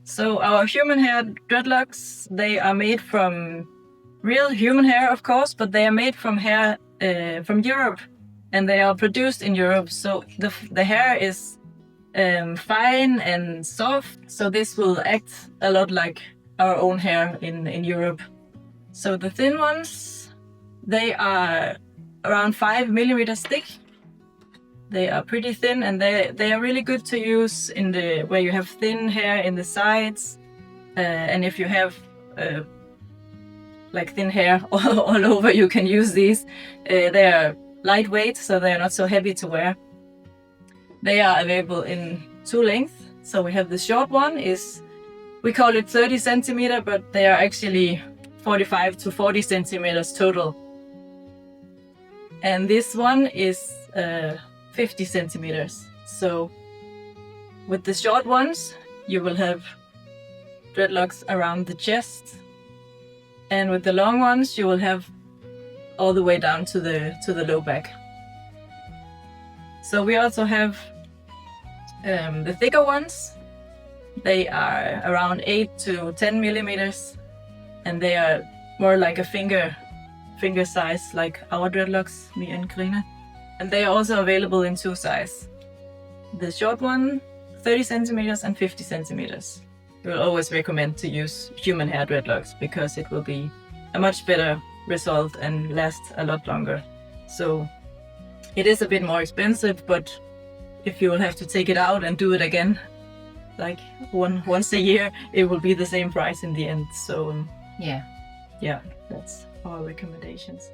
So our human hair dreadlocks, they are made from real human hair, of course, but they are made from hair from Europe, and they are produced in Europe. So the hair is fine and soft. So this will act a lot like our own hair in Europe. So the thin ones, they are around 5 millimeters thick. They are pretty thin, and they are really good to use in the where you have thin hair in the sides, and if you have like thin hair all over, you can use these. They are lightweight, so they are not so heavy to wear. They are available in 2 lengths. So we have the short one, we call it 30 centimeter, but they are actually 45 to 40 centimeters total. And this one is 50 centimeters. So with the short ones, you will have dreadlocks around the chest, and with the long ones, you will have all the way down to the low back. So we also have the thicker ones. They are around 8 to 10 millimeters, and they are more like a finger size, like our dreadlocks, me and Karina. And they are also available in 2 sizes. The short one, 30 centimeters and 50 centimeters. We will always recommend to use human hair dreadlocks because it will be a much better result and last a lot longer. So it is a bit more expensive, but if you will have to take it out and do it again, like once a year, it will be the same price in the end. So Yeah. yeah, that's our recommendations.